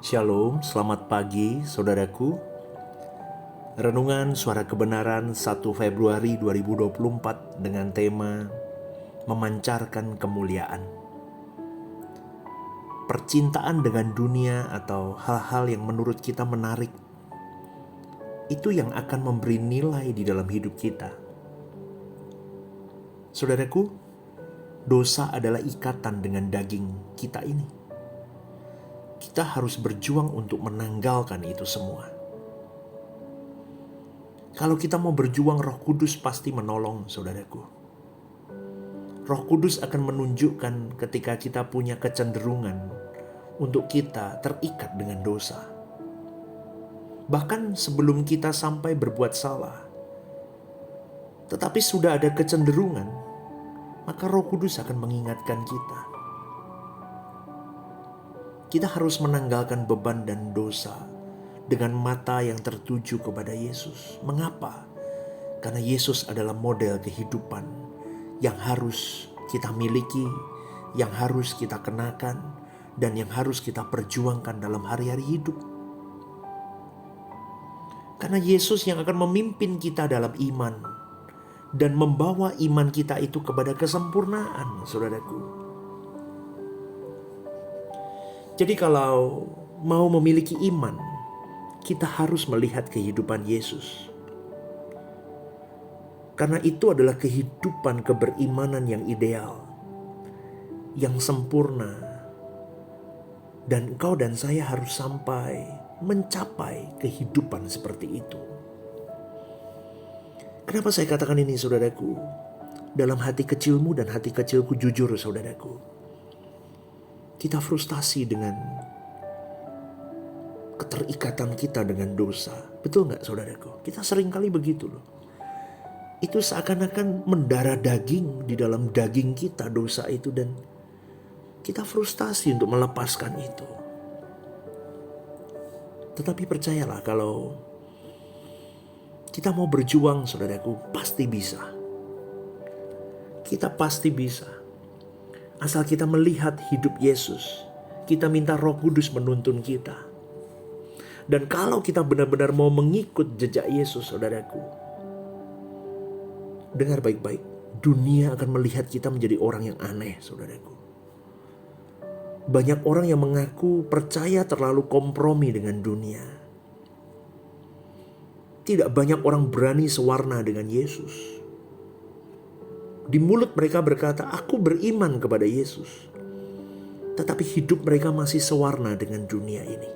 Shalom, selamat pagi saudaraku. Renungan Suara Kebenaran 1 Februari 2024 dengan tema Memancarkan Kemuliaan. Percintaan dengan dunia atau hal-hal yang menurut kita menarik, itu yang akan memberi nilai di dalam hidup kita. Saudaraku, dosa adalah ikatan dengan daging kita ini. Kita harus berjuang untuk menanggalkan itu semua. Kalau kita mau berjuang, Roh Kudus pasti menolong, saudaraku. Roh Kudus akan menunjukkan ketika kita punya kecenderungan untuk kita terikat dengan dosa. Bahkan sebelum kita sampai berbuat salah, tetapi sudah ada kecenderungan, maka Roh Kudus akan mengingatkan kita. Kita harus menanggalkan beban dan dosa dengan mata yang tertuju kepada Yesus. Mengapa? Karena Yesus adalah model kehidupan yang harus kita miliki, yang harus kita kenakan, dan yang harus kita perjuangkan dalam hari-hari hidup. Karena Yesus yang akan memimpin kita dalam iman dan membawa iman kita itu kepada kesempurnaan, saudaraku. Jadi kalau mau memiliki iman, kita harus melihat kehidupan Yesus. Karena itu adalah kehidupan keberimanan yang ideal, yang sempurna. Dan engkau dan saya harus sampai mencapai kehidupan seperti itu. Kenapa saya katakan ini, saudaraku? Dalam hati kecilmu dan hati kecilku jujur, saudaraku. Kita frustasi dengan keterikatan kita dengan dosa. Betul gak, saudaraku? Kita sering kali begitu loh. Itu seakan-akan mendarah daging di dalam daging kita dosa itu, dan kita frustasi untuk melepaskan itu. Tetapi percayalah, kalau kita mau berjuang, saudaraku, pasti bisa. Kita pasti bisa. Asal kita melihat hidup Yesus, kita minta Roh Kudus menuntun kita. Dan kalau kita benar-benar mau mengikut jejak Yesus, saudaraku, dengar baik-baik, dunia akan melihat kita menjadi orang yang aneh, saudaraku. Banyak orang yang mengaku percaya terlalu kompromi dengan dunia. Tidak banyak orang berani sewarna dengan Yesus. Di mulut mereka berkata, aku beriman kepada Yesus. Tetapi hidup mereka masih sewarna dengan dunia ini.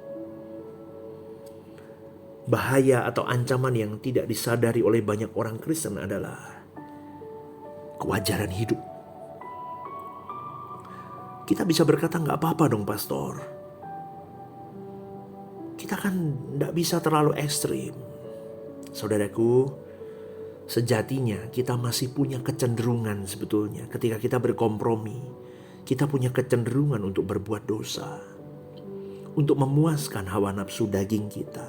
Bahaya atau ancaman yang tidak disadari oleh banyak orang Kristen adalah kewajaran hidup. Kita bisa berkata, gak apa-apa dong pastor. Kita kan gak bisa terlalu ekstrim. Saudaraku, sejatinya kita masih punya kecenderungan sebetulnya. Ketika kita berkompromi, kita punya kecenderungan untuk berbuat dosa, untuk memuaskan hawa nafsu daging kita.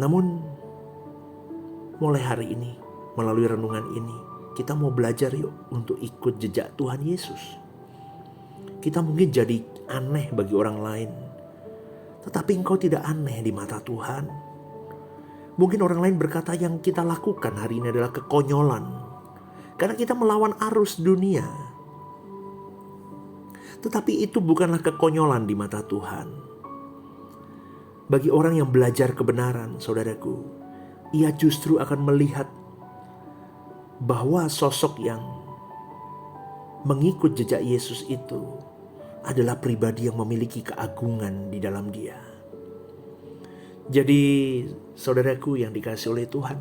Namun, mulai hari ini, melalui renungan ini, kita mau belajar yuk untuk ikut jejak Tuhan Yesus. Kita mungkin jadi aneh bagi orang lain, tetapi engkau tidak aneh di mata Tuhan. Mungkin orang lain berkata yang kita lakukan hari ini adalah kekonyolan, karena kita melawan arus dunia. Tetapi itu bukanlah kekonyolan di mata Tuhan. Bagi orang yang belajar kebenaran, saudaraku, ia justru akan melihat bahwa sosok yang mengikut jejak Yesus itu adalah pribadi yang memiliki keagungan di dalam dia. Jadi, saudaraku yang dikasihi oleh Tuhan,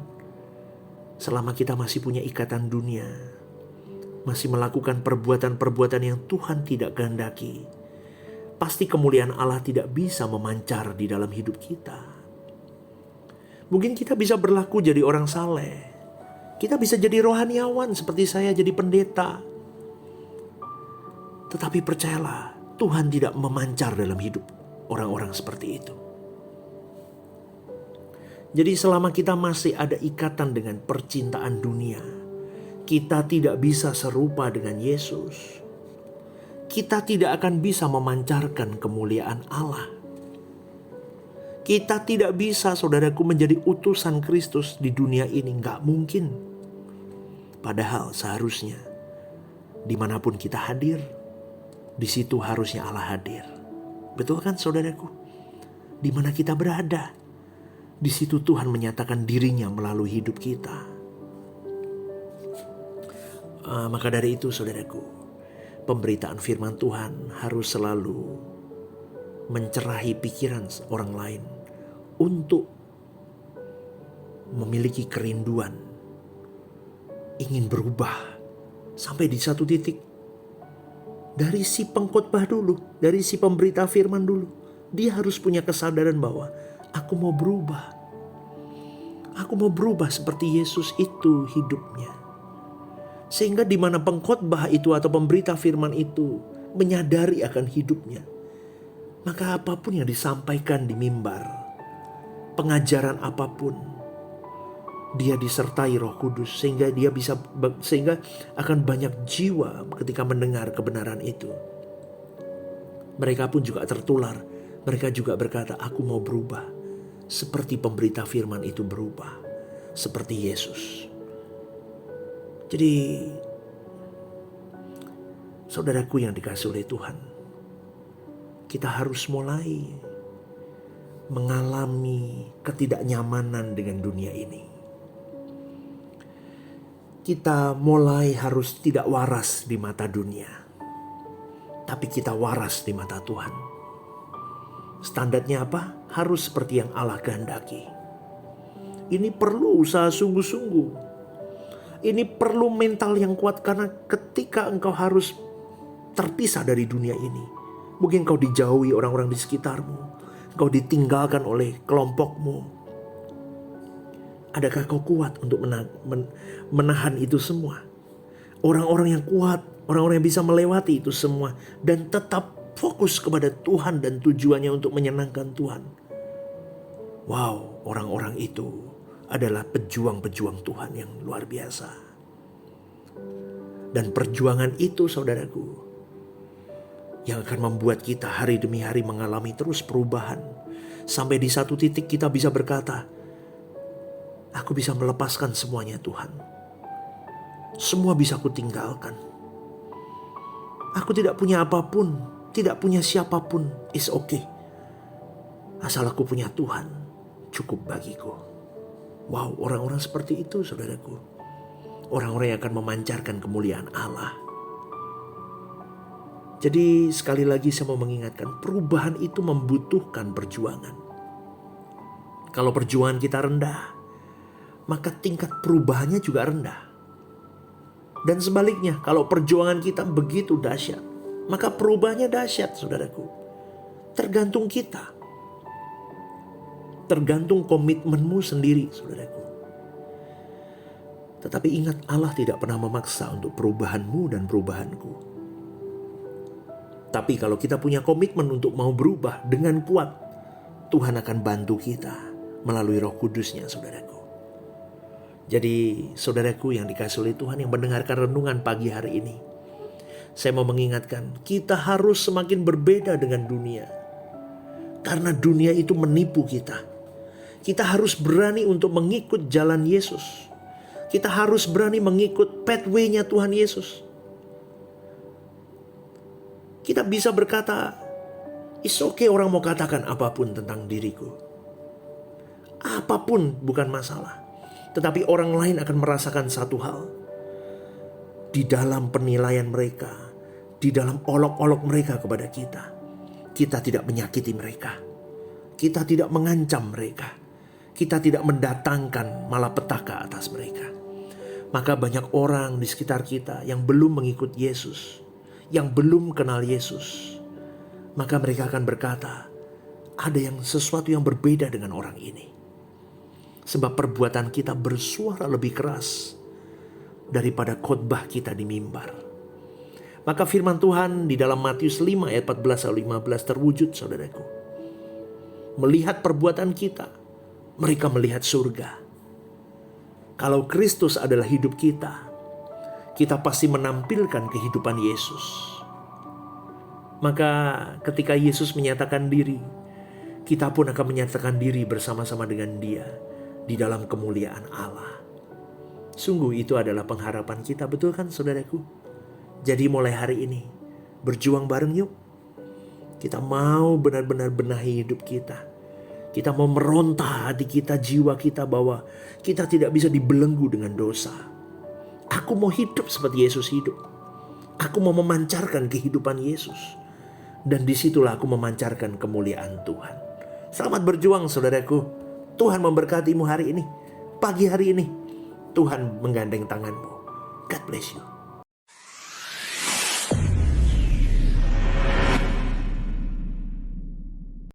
selama kita masih punya ikatan dunia, masih melakukan perbuatan-perbuatan yang Tuhan tidak kehendaki, pasti kemuliaan Allah tidak bisa memancar di dalam hidup kita. Mungkin kita bisa berlaku jadi orang saleh. Kita bisa jadi rohaniawan seperti saya jadi pendeta. Tetapi percayalah, Tuhan tidak memancar dalam hidup orang-orang seperti itu. Jadi selama kita masih ada ikatan dengan percintaan dunia, kita tidak bisa serupa dengan Yesus. kita tidak akan bisa memancarkan kemuliaan Allah. Kita tidak bisa, saudaraku, menjadi utusan Kristus di dunia ini. Nggak mungkin. Padahal seharusnya dimanapun kita hadir, di situ harusnya Allah hadir. Betul kan, saudaraku? Di mana kita berada, di situ Tuhan menyatakan dirinya melalui hidup kita. Maka dari itu, saudaraku, pemberitaan firman Tuhan harus selalu mencerahi pikiran orang lain untuk memiliki kerinduan, ingin berubah. Sampai di satu titik, dari si pengkhotbah dulu, dari si pemberita firman dulu, dia harus punya kesadaran bahwa aku mau berubah. Aku mau berubah seperti Yesus itu hidupnya. Sehingga di mana pengkhotbah itu atau pemberita firman itu menyadari akan hidupnya, maka apapun yang disampaikan di mimbar, pengajaran apapun, dia disertai Roh Kudus sehingga akan banyak jiwa ketika mendengar kebenaran itu. Mereka pun juga tertular. Mereka juga berkata, aku mau berubah seperti pemberita firman itu berubah, seperti Yesus. Jadi, saudaraku yang dikasihi oleh Tuhan, kita harus mulai mengalami ketidaknyamanan dengan dunia ini. Kita mulai harus tidak waras di mata dunia, tapi kita waras di mata Tuhan. Standarnya apa? Harus seperti yang Allah kehendaki. Ini perlu usaha sungguh-sungguh. Ini perlu mental yang kuat, karena ketika engkau harus terpisah dari dunia ini, mungkin engkau dijauhi orang-orang di sekitarmu, engkau ditinggalkan oleh kelompokmu. Adakah kau kuat untuk menahan itu semua? Orang-orang yang kuat, orang-orang yang bisa melewati itu semua dan tetap fokus kepada Tuhan dan tujuannya untuk menyenangkan Tuhan. Wow, orang-orang itu adalah pejuang-pejuang Tuhan yang luar biasa. Dan perjuangan itu, saudaraku, yang akan membuat kita hari demi hari mengalami terus perubahan. Sampai di satu titik kita bisa berkata, aku bisa melepaskan semuanya Tuhan. Semua bisa aku tinggalkan. Aku tidak punya apapun, tidak punya siapapun, is okay. Asal aku punya Tuhan, cukup bagiku. Wow, orang-orang seperti itu, saudaraku. Orang-orang yang akan memancarkan kemuliaan Allah. Jadi sekali lagi saya mau mengingatkan, perubahan itu membutuhkan perjuangan. Kalau perjuangan kita rendah, maka tingkat perubahannya juga rendah. Dan sebaliknya, kalau perjuangan kita begitu dahsyat, maka perubahannya dahsyat, saudaraku. Tergantung kita. Tergantung komitmenmu sendiri, saudaraku. Tetapi ingat, Allah tidak pernah memaksa untuk perubahanmu dan perubahanku. Tapi kalau kita punya komitmen untuk mau berubah dengan kuat, Tuhan akan bantu kita melalui Roh Kudus-Nya, saudaraku. Jadi, saudaraku yang dikasihi oleh Tuhan yang mendengarkan renungan pagi hari ini, saya mau mengingatkan, kita harus semakin berbeda dengan dunia. Karena dunia itu menipu kita. Kita harus berani untuk mengikut jalan Yesus. Kita harus berani mengikut pathway-nya Tuhan Yesus. Kita bisa berkata, it's okay orang mau katakan apapun tentang diriku. Apapun bukan masalah. Tetapi orang lain akan merasakan satu hal. Di dalam penilaian mereka, di dalam olok-olok mereka kepada kita, kita tidak menyakiti mereka. Kita tidak mengancam mereka. Kita tidak mendatangkan malapetaka atas mereka. Maka banyak orang di sekitar kita yang belum mengikut Yesus, yang belum kenal Yesus. Maka mereka akan berkata, ada sesuatu yang berbeda dengan orang ini. Sebab perbuatan kita bersuara lebih keras daripada khotbah kita di mimbar. Maka firman Tuhan di dalam Matius 5 ayat 14-15 terwujud, saudaraku. Melihat perbuatan kita, mereka melihat surga. Kalau Kristus adalah hidup kita, kita pasti menampilkan kehidupan Yesus. Maka ketika Yesus menyatakan diri, kita pun akan menyatakan diri bersama-sama dengan Dia di dalam kemuliaan Allah. Sungguh itu adalah pengharapan kita, betul kan saudaraku? Jadi mulai hari ini, berjuang bareng yuk. Kita mau benar-benar benahi hidup kita. Kita mau meronta hati kita, jiwa kita bahwa kita tidak bisa dibelenggu dengan dosa. Aku mau hidup seperti Yesus hidup. Aku mau memancarkan kehidupan Yesus. Dan disitulah aku memancarkan kemuliaan Tuhan. Selamat berjuang saudaraku. Tuhan memberkatimu hari ini. Pagi hari ini Tuhan menggandeng tanganmu. God bless you.